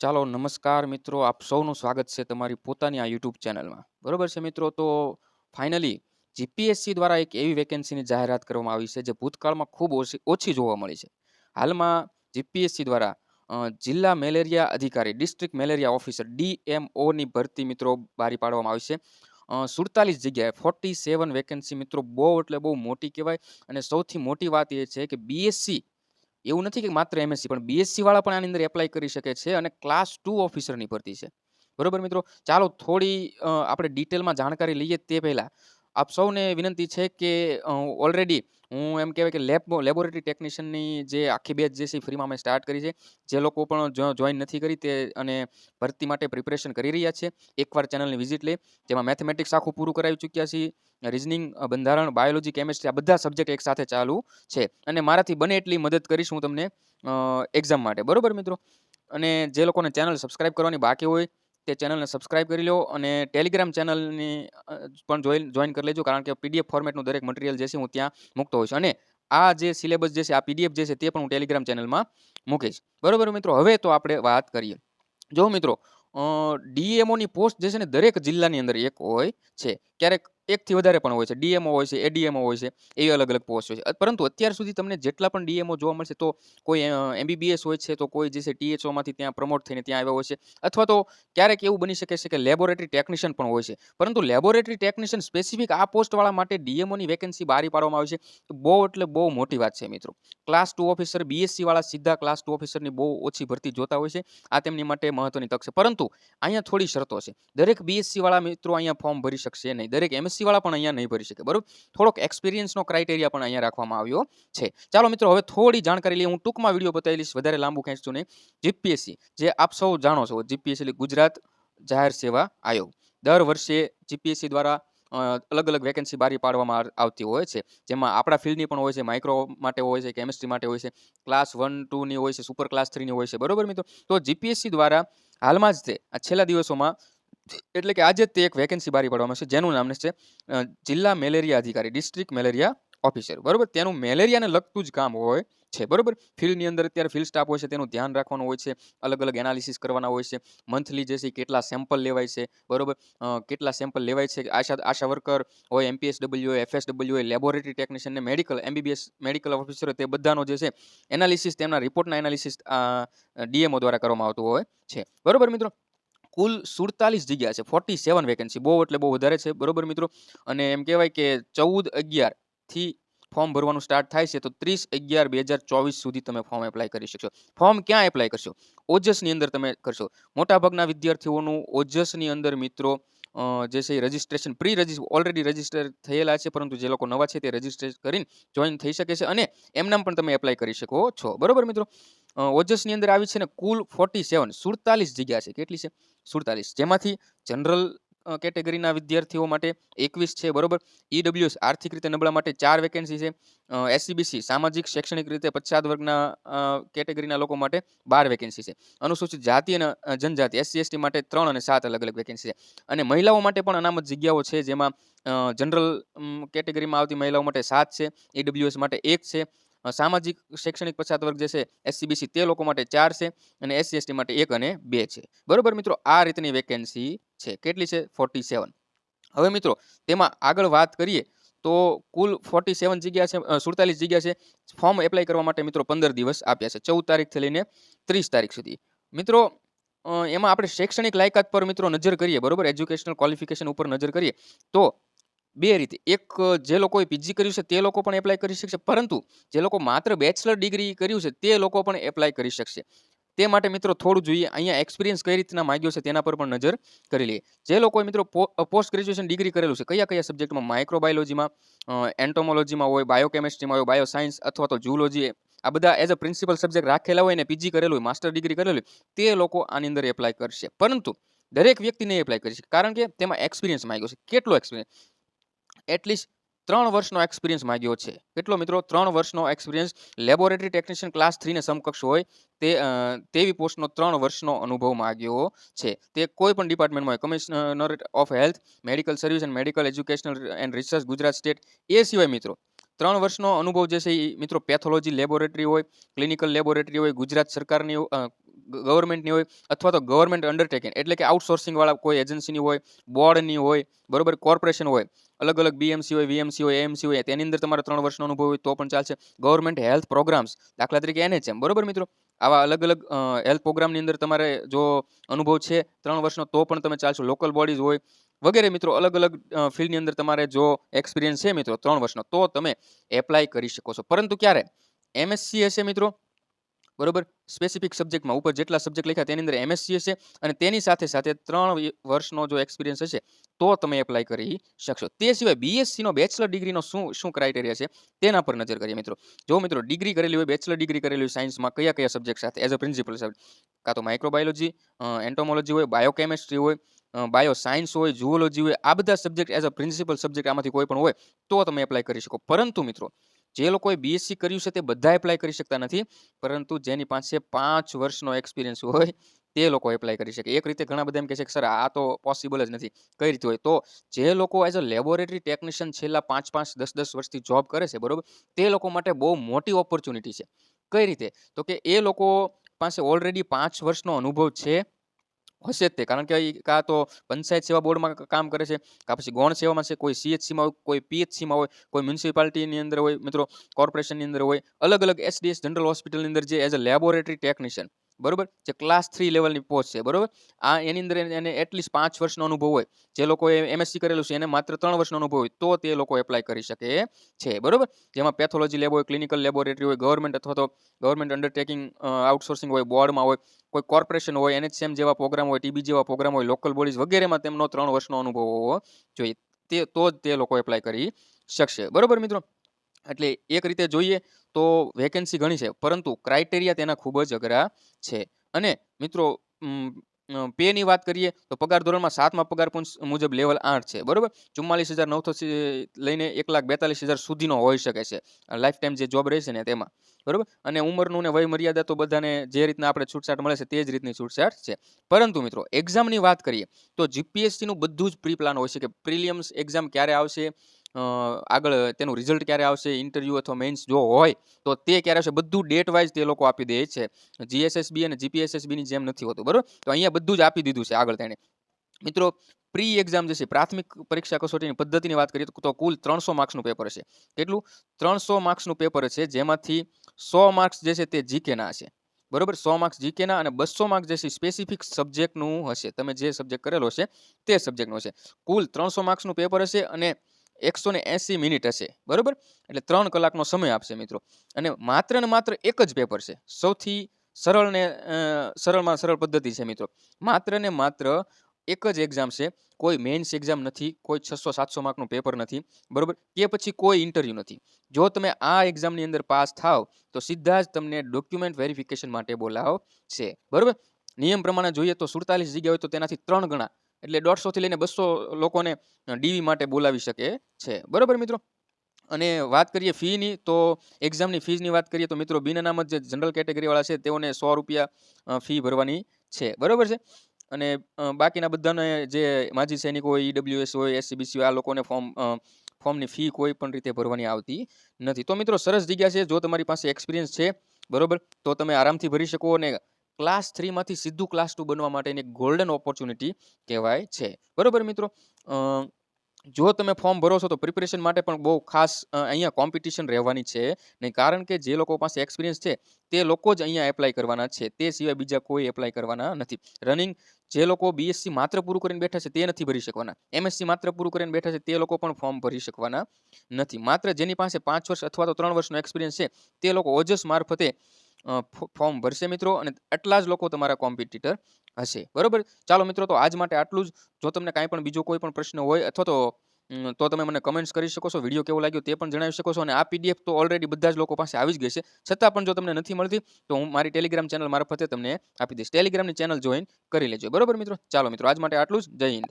ચાલો નમસ્કાર મિત્રો, આપ સૌનું સ્વાગત છે તમારી પોતાની આ યુટ્યુબ ચેનલમાં. બરોબર છે મિત્રો, તો ફાઇનલી જીપીએસસી દ્વારા એક એવી વેકેન્સીની જાહેરાત કરવામાં આવી છે જે ભૂતકાળમાં ખૂબ ઓછી જોવા મળી છે. હાલમાં જીપીએસસી દ્વારા જિલ્લા મેલેરિયા અધિકારી, ડિસ્ટ્રિક્ટ મેલેરિયા ઓફિસર DMOની ભરતી મિત્રો બહાર પાડવામાં આવી છે. 47 જગ્યાએ 47 વેકેન્સી મિત્રો, બહુ એટલે બહુ મોટી કહેવાય. અને સૌથી મોટી વાત એ છે કે બીએસસી, એવું નથી કે માત્ર એમએસસી, પણ બીએસસી વાળા પણ આની અંદર એપ્લાય કરી શકે છે અને ક્લાસ 2 ઓફિસરની ભરતી છે. બરોબર મિત્રો, ચાલો થોડી આપણે ડિટેલમાં જાણકારી લઈએ તે પહેલાં આપ સૌને વિનંતી છે કે ઓલરેડી હું એમ કહેવાય કે લેબોરેટરી ટેકનિશિયનની જે આખી બેચ જે છે ફ્રીમાં અમે સ્ટાર્ટ કરી છે. જે લોકો પણ જોઈન નથી કરી તે અને ભરતી માટે પ્રિપરેશન કરી રહ્યા છે, એકવાર ચેનલની વિઝિટ લે. જેમાં મેથેમેટિક્સ આખું પૂરું કરાવી ચૂક્યા છીએ, રિઝનિંગ, બંધારણ, બાયોલોજી, કેમેસ્ટ્રી, આ બધા સબ્જેક્ટ એક સાથે ચાલુ છે. અને મારાથી બને એટલી મદદ કરીશ હું તમને એક્ઝામ માટે. બરોબર મિત્રો, અને જે લોકોને ચેનલ સબસ્ક્રાઇબ કરવાની બાકી હોય તે ચેનલને સબસ્ક્રાઇબ કરી લો અને ટેલિગ્રામ ચેનલની પણ જોઈન કરી લેજો, કારણ કે પીડીએફ ફોર્મેટનું દરેક મટીરિયલ જે છે હું ત્યાં મૂકતો હોઈશ. અને આ જે સિલેબસ જે છે, આ પીડીએફ જે છે તે પણ હું ટેલિગ્રામ ચેનલમાં મૂકીશ. બરોબર મિત્રો, હવે તો આપણે વાત કરીએ. જો મિત્રો, ડીએમઓની પોસ્ટ જે છે ને દરેક જિલ્લાની અંદર એક હોય છે, ક્યારેક એકથી વધારે પણ હોય છે. ડીએમઓ હોય છે, એડીએમઓ હોય છે, એવી અલગ અલગ પોસ્ટ હોય છે. પરંતુ અત્યાર સુધી તમને જેટલા પણ ડીએમઓ જોવા મળશે, તો કોઈ એમબીબીએસ હોય છે, તો કોઈ જે છે ટીએચઓમાંથી ત્યાં પ્રમોટ થઈને ત્યાં આવ્યા હોય છે, અથવા તો ક્યારેક એવું બની શકે છે કે લેબોરેટરી ટેકનિશિયન પણ હોય છે. પરંતુ લેબોરેટરી ટેકનિશિયન સ્પેસિફિક આ પોસ્ટવાળા માટે ડીએમઓની વેકેન્સી બહાર પાડવામાં આવી છે, તો બહુ એટલે બહુ મોટી વાત છે મિત્રો. ક્લાસ 2 ઓફિસર, બીએસસી વાળા સીધા ક્લાસ 2 ઓફિસરની બહુ ઓછી ભરતી જોતા હોય છે. આ તેમની માટે મહત્વની તક છે. પરંતુ અહીંયા થોડી શરતો છે. દરેક બીએસસી વાળા મિત્રો અહીંયા ફોર્મ ભરી શકશે નહીં, દરેક એમએસસી વાળા પણ અહીંયા નહીં ભરી શકે. બરોબર, થોડોક એક્સપિરિયન્સનો ક્રાઇટેરિયા પણ અહીંયા રાખવામાં આવ્યો છે. ચાલો મિત્રો, હવે થોડી જાણકારી લઈએ. હું ટૂંકમાં વિડીયો બતાવી લઈશ, વધારે લાંબુ ખેંચતું નહીં. જીપીએસસી, જે આપ સૌ જાણો છો, જીપીએસસી એટલે ગુજરાત જાહેર સેવા આયોગ. દર વર્ષે જીપીએસસી દ્વારા અલગ અલગ વેકેન્સી બહાર પાડવામાં આવતી હોય છે, જેમાં આપણા ફિલ્ડની પણ હોય છે, માઇક્રો માટે હોય છે, કેમિસ્ટ્રી માટે હોય છે, ક્લાસ 1, 2ની હોય છે, સુપર ક્લાસ 3ની હોય છે. બરોબર મિત્રો, તો જીપીએસસી દ્વારા હાલમાં જ તે આ છેલ્લા દિવસોમાં, એટલે કે આજે તે એક વેકેન્સી બહાર પાડવામાં છે, જેનું નામ છે જિલ્લા મેલેરિયા અધિકારી, ડિસ્ટ્રિક્ટ મેલેરિયા ઓફિસર. બરોબર, તેનું મેલેરિયાને લગતું જ કામ હોય છે. બરોબર, ફિલ્ડની અંદર અત્યારે ફિલ્ડ સ્ટાફ હોય છે, તેનું ધ્યાન રાખવાનું હોય છે, અલગ અલગ એનાલિસિસ કરવાના હોય છે, મંથલી જે છે કેટલા સેમ્પલ લેવાય છે. બરોબર, કેટલા સેમ્પલ લેવાય છે, આશા વર્કર હોય, એમપીએસડબલ્યુ હોય, એફએસડબલ્યુ હોય, લેબોરેટરી ટેકનિશિયન ને મેડિકલ એમબીબીએસ મેડિકલ ઓફિસર, તે બધાનો જે છે એનાલિસિસ, તેમના રિપોર્ટના એનાલિસિસ ડીએમઓ દ્વારા કરવામાં આવતું હોય છે. બરોબર મિત્રો, કુલ 47 જગ્યા છે, 47 વેકેન્સી, બહુ એટલે બહુ વધારે છે. બરોબર મિત્રો, અને એમ કહેવાય કે 14/11 થી ફોર્મ ભરવાનું સ્ટાર્ટ થાય છે, તો 30/11/2024 સુધી તમે ફોર્મ એપ્લાય કરી શકશો. ફોર્મ ક્યાં એપ્લાય કરશો? ઓજસની અંદર તમે કરશો. મોટાભાગના વિદ્યાર્થીઓનું ઓજસની અંદર મિત્રો જે છે રજિસ્ટ્રેશન ઓલરેડી રજિસ્ટર થયેલા છે, પરંતુ જે લોકો નવા છે તે રજિસ્ટ્રેશન કરીને જોઈન થઈ શકે છે, અને એમનામ પણ તમે એપ્લાય કરી શકો છો. બરોબર મિત્રો, ઓજસની અંદર આવી છે ને કુલ 47 જગ્યા છે. કેટલી છે? 47, જેમાંથી જનરલ કેટેગરીના વિદ્યાર્થીઓ માટે 21 છે. બરોબર, ઈડબ્લ્યુએસ આર્થિક રીતે નબળા માટે 4 વેકેન્સી છે. એસસીબીસી સામાજિક શૈક્ષણિક રીતે પછાત વર્ગના કેટેગરીના લોકો માટે 12 વેકેન્સી છે. અનુસૂચિત જાતિ અને જનજાતિ SC/ST માટે 3 અને 7 અલગ અલગ વેકેન્સી છે. અને મહિલાઓ માટે પણ અનામત જગ્યાઓ છે, જેમાં જનરલ કેટેગરીમાં આવતી મહિલાઓ માટે 7 છે, ઈડબ્લ્યુએસ માટે 1 છે, સામાજિક શૈક્ષણિક પછાત વર્ગ જે છે SCBC તે લોકો માટે 4 છે, અને SC/ST માટે 1 અને 2 છે. બરોબર મિત્રો, આ રીતની વેકેન્સી છે. કેટલી છે? 47. હવે મિત્રો, તેમાં આગળ વાત કરીએ તો કુલ 47 જગ્યા છે, 47 જગ્યા છે. ફોર્મ એપ્લાય કરવા માટે મિત્રો 15 દિવસ આપ્યા છે, 14 તારીખથી લઈને 30 તારીખ સુધી. મિત્રો, એમાં આપણે શૈક્ષણિક લાયકાત પર મિત્રો નજર કરીએ, બરોબર, એજ્યુકેશનલ ક્વોલિફિકેશન ઉપર નજર કરીએ તો બે રીતે. એક, જે લોકોએ પીજી કર્યું છે તે લોકો પણ એપ્લાય કરી શકશે, પરંતુ જે લોકો માત્ર બેચલર ડિગ્રી કર્યું છે તે લોકો પણ એપ્લાય કરી શકશે. તે માટે મિત્રો થોડું જોઈએ, અહીંયા એક્સપિરિયન્સ કઈ રીતના માંગ્યો છે તેના પર પણ નજર કરી લઈએ. જે લોકોએ મિત્રો પોસ્ટ ગ્રેજ્યુએશન ડિગ્રી કરેલું છે, કયા કયા સબ્જેક્ટમાં? માઇક્રોબાયોલોજીમાં, એન્ટોમોલોજીમાં હોય, બાયોકેમિસ્ટ્રીમાં હોય, બાયોસાયન્સ અથવા તો ઝૂલોજી, આ બધા એઝ અ પ્રિન્સિપલ સબ્જેક્ટ રાખેલા હોય ને પીજી કરેલું હોય, માસ્ટર ડિગ્રી કરેલું હોય, તે લોકો આની અંદર એપ્લાય કરશે. પરંતુ દરેક વ્યક્તિ નહીં એપ્લાય કરી શકે, કારણ કે તેમાં એક્સપિરિયન્સ માંગ્યો છે. કેટલો એક્સપિરિયન્સ? એટલીસ્ટ 3 વર્ષનો એક્સપિરિયન્સ માંગ્યો છે. કેટલો મિત્રો? 3 વર્ષનો એક્સપિરિયન્સ. લેબોરેટરી ટેકનિશિયન ક્લાસ 3 ને સમકક્ષ હોય તેવી પોસ્ટનો 3 વર્ષનો અનુભવ માંગ્યો છે. તે કોઈ પણ ડિપાર્ટમેન્ટમાં હોય, commissionerate of health, medical service and medical educational and research Gujarat state. એ સિવાય મિત્રો 3 વર્ષનો અનુભવ જે છે એ મિત્રો પેથોલોજી લેબોરેટરી હોય, ક્લિનિકલ લેબોરેટરી હોય, ગુજરાત સરકારની ગવર્મેન્ટની હોય અથવા તો ગવર્મેન્ટ અંડરટેકિંગ એટલે કે આઉટસોર્સિંગવાળા કોઈ એજન્સીની હોય, બોર્ડની હોય, બરોબર, કોર્પોરેશન હોય, અલગ અલગ બીએમસી હોય, વીએમસી હોય, એએમસી હોય, તેની અંદર તમારે 3 વર્ષનો અનુભવ હોય તો પણ ચાલશે. ગવર્મેન્ટ હેલ્થ પ્રોગ્રામ્સ, દાખલા તરીકે એનએચએમ, બરોબર મિત્રો, આવા અલગ અલગ હેલ્થ પ્રોગ્રામની અંદર તમારે જો અનુભવ છે 3 વર્ષનો તો પણ તમે ચાલશો. લોકલ બોડીઝ હોય વગેરે મિત્રો, અલગ અલગ ફિલ્ડની અંદર તમારે જો એક્સપિરિયન્સ છે મિત્રો 3 વર્ષનો તો તમે એપ્લાય કરી શકો છો. પરંતુ ક્યારે એમએસસી હશે મિત્રો, બરોબર, સ્પેસિફિક સબ્જેક્ટમાં ઉપર જેટલા સબ્જેક્ટ લખ્યા તેની અંદર એમએસસી હશે અને તેની સાથે સાથે 3 વર્ષનો જો એક્સપિરિયન્સ હશે તો તમે એપ્લાય કરી શકશો. તે સિવાય બીએસસીનો બેચલર ડિગ્રીનો શું ક્રાઇટેરિયા છે તેના પર નજર કરીએ મિત્રો. જો મિત્રો ડિગ્રી કરેલી હોય, બેચલર ડિગ્રી કરેલી હોય સાયન્સમાં, કયા કયા સબ્જેક્ટ સાથે એઝ અ પ્રિન્સિપલ સબ્જેક્ટ, કાં તો માઇક્રોબાયોલોજી, એન્ટોમોલોજી હોય, બાયોકેમિસ્ટ્રી હોય, બાયો સાયન્સ હોય, ઝુઓલોજી હોય, આ બધા subject as a principal subject આમાંથી કોઈ પણ હોય તો તમે એપ્લાય કરી શકો. પરંતુ મિત્રો જે લોકોએ બીએસસી કર્યું છે તે બધા એપ્લાય કરી શકતા નથી, પરંતુ જેની પાસે 5 વર્ષનો એક્સપિરિયન્સ હોય તે લોકો એપ્લાય કરી શકે. એક રીતે ઘણા બધા એમ કહે છે કે સર આ તો પોસિબલ જ નથી. કઈ રીતે હોય? તો જે લોકો એઝ અ લેબોરેટરી ટેકનિશિયન છેલ્લા 5-5, 10-10 વર્ષથી જોબ કરે છે, બરોબર, તે લોકો માટે બહુ મોટી ઓપોર્ચ્યુનિટી છે. કઈ રીતે? તો કે એ લોકો પાસે ઓલરેડી 5 વર્ષનો અનુભવ છે, હશે જ તે, કારણ કે કાં તો પંચાયત સેવા બોર્ડમાં કામ કરે છે, કાં પછી ગૌણ સેવામાં છે, કોઈ સીએચસીમાં હોય, કોઈ પીએચસીમાં હોય, કોઈ મ્યુનિસિપાલિટીની અંદર હોય મિત્રો, કોર્પોરેશનની અંદર હોય, અલગ અલગ એસડીએસ જનરલ હોસ્પિટલની અંદર જે એઝ અ લેબોરેટરી ટેકનિશિયન, બરોબર, જે ક્લાસ 3 લેવલની પોસ્ટ છે, બરોબર, આ એની અંદર એને એટલીસ્ટ 5 વર્ષનો અનુભવ હોય. જે લોકોએ એમએસસી કરેલું છે એને માત્ર 3 વર્ષનો અનુભવ હોય તો તે લોકો એપ્લાય કરી શકે છે, બરોબર. જેમાં પેથોલોજી લેબ હોય, ક્લિનિકલ લેબોરેટરી હોય, ગવર્મેન્ટ અથવા તો ગવર્મેન્ટ અંડરટેકિંગ આઉટસોર્સિંગ હોય, બોર્ડમાં હોય, કોઈ કોર્પોરેશન હોય, એનએચએમ જેવા પ્રોગ્રામ હોય, ટીબી જેવા પ્રોગ્રામ હોય, લોકલ બોડીઝ વગેરેમાં તેમનો 3 વર્ષનો અનુભવ હોવો જોઈએ. તો જ તે લોકો એપ્લાય કરી શકશે, બરોબર મિત્રો. એટલે એક રીતે જોઈએ તો વેકેન્સી ઘણી છે, પરંતુ ક્રાઇટેરિયા તેના ખૂબ જ અઘરા છે. અને મિત્રો પેની વાત કરીએ તો પગાર ધોરણમાં 7મા પગાર મુજબ લેવલ 8 છે, બરોબર. 44,900 લઈને 1,42,000 સુધીનો હોઈ શકે છે લાઈફ ટાઈમ જે જોબ રહેશે ને તેમાં, બરોબર. અને ઉંમરનું ને વય મર્યાદા તો બધાને જે રીતના આપણે છૂટછાટ મળે છે તે જ રીતની છૂટછાટ છે. પરંતુ મિત્રો એક્ઝામની વાત કરીએ તો જીપીએસસીનું બધું જ પ્રી પ્લાન હોય છે કે પ્રિલિયમ્સ એક્ઝામ ક્યારે આવશે, આગળ તેનું રિઝલ્ટ ક્યારે આવશે, ઇન્ટરવ્યૂ અથવા મેન્સ જો હોય તો તે ક્યારે આવશે, બધું ડેટ વાઇઝ તે લોકો આપી દે છે. જીએસએસબી અને જીપીએસએસબીની જેમ નથી હોતું, બરોબર. તો અહીંયા બધું જ આપી દીધું છે આગળ તેણે. મિત્રો પ્રી એક્ઝામ જે છે, પ્રાથમિક પરીક્ષા કસોટીની પદ્ધતિની વાત કરીએ તો કુલ 300 માર્ક્સનું પેપર છે. કેટલું? 300 માર્ક્સનું પેપર છે, જેમાંથી 100 માર્ક્સ જે છે તે જીકેના હશે, બરોબર. 100 માર્ક્સ જીકેના અને 200 માર્ક્સ જે છે સ્પેસિફિક સબ્જેક્ટનું હશે. તમે જે સબ્જેક્ટ કરેલો હશે તે સબ્જેક્ટનું હશે. કુલ 300 માર્ક્સનું પેપર હશે અને 180 મિનિટ હશે, બરોબર. એટલે 3 કલાકનો સમય આપશે મિત્રો. અને માત્ર ને માત્ર એક જ પેપર છે, સૌથી સરળ ને સરળમાં સરળ પદ્ધતિ છે મિત્રો. માત્ર ને માત્ર એક જ એક્ઝામ છે, કોઈ મેન્સ એક્ઝામ નથી, કોઈ 600-700 માર્કનું પેપર નથી, બરોબર, કે પછી કોઈ ઇન્ટરવ્યૂ નથી. જો તમે આ એક્ઝામની અંદર પાસ થાવ તો સીધા જ તમને ડોક્યુમેન્ટ વેરિફિકેશન માટે બોલાવશે, બરોબર. નિયમ પ્રમાણે જોઈએ તો 47 જગ્યા હોય તો તેનાથી 3 ગણા એટલે 150 થી લઈને 200 લોકોને ડીવી માટે બોલાવી શકે છે, બરોબર મિત્રો. અને વાત કરીએ ફીની તો એક્ઝામની ફીઝની વાત કરીએ તો મિત્રો બિન અનામત જે જનરલ કેટેગરીવાળા છે તેઓને ₹100 ફી ભરવાની છે, બરોબર છે. અને બાકીના બધાને જે માજી સૈનિકો હોય, ઈડબ્લ્યુએસ હોય, એસસીબીસી હોય, આ લોકોને ફોર્મની ફી કોઈ પણ રીતે ભરવાની આવતી નથી. તો મિત્રો સરસ જગ્યા છે, જો તમારી પાસે એક્સપિરિયન્સ છે, બરોબર, તો તમે આરામથી ભરી શકો. અને ક્લાસ 3માંથી સીધું ક્લાસ 2 બનવા માટેની ગોલ્ડન ઓપોર્ચ્યુનિટી કહેવાય છે, બરોબર મિત્રો. જો તમે ફોર્મ ભરો છો તો પ્રિપરેશન માટે પણ બહુ ખાસ અહીંયા કોમ્પિટિશન રહેવાની છે નહીં, કારણ કે જે લોકો પાસે એક્સપિરિયન્સ છે તે લોકો જ અહીંયા એપ્લાય કરવાના છે, તે સિવાય બીજા કોઈ એપ્લાય કરવાના નથી. રનિંગ જે લોકો બીએસસી માત્ર પૂરું કરીને બેઠા છે તે નથી ભરી શકવાના, એમએસસી માત્ર પૂરું કરીને બેઠા છે તે લોકો પણ ફોર્મ ભરી શકવાના નથી. માત્ર જેની પાસે 5 વર્ષ અથવા તો 3 વર્ષનો એક્સપિરિયન્સ છે તે લોકો ઓજસ મારફતે ફોર્મ ભરશે મિત્રો, અને આટલા જ લોકો તમારા કોમ્પિટિટર હશે, બરોબર. ચાલો મિત્રો, તો આજ માટે આટલું જ. જો તમને કાંઈ પણ બીજો કોઈ પણ પ્રશ્ન હોય અથવા તો તમે મને કમેન્ટ્સ કરી શકો છો, વિડીયો કેવો લાગ્યો તે પણ જણાવી શકો છો. અને આ પીડીએફ તો ઓલરેડી બધા જ લોકો પાસે આવી જ ગઈ છે, છતાં પણ જો તમને નથી મળતી તો હું મારી ટેલિગ્રામ ચેનલ મારફતે તમને આપી દઈશ. ટેલિગ્રામની ચેનલ જોઈન કરી લેજો, બરોબર મિત્રો. ચાલો મિત્રો, આજ માટે આટલું જ. જય હિન્દ.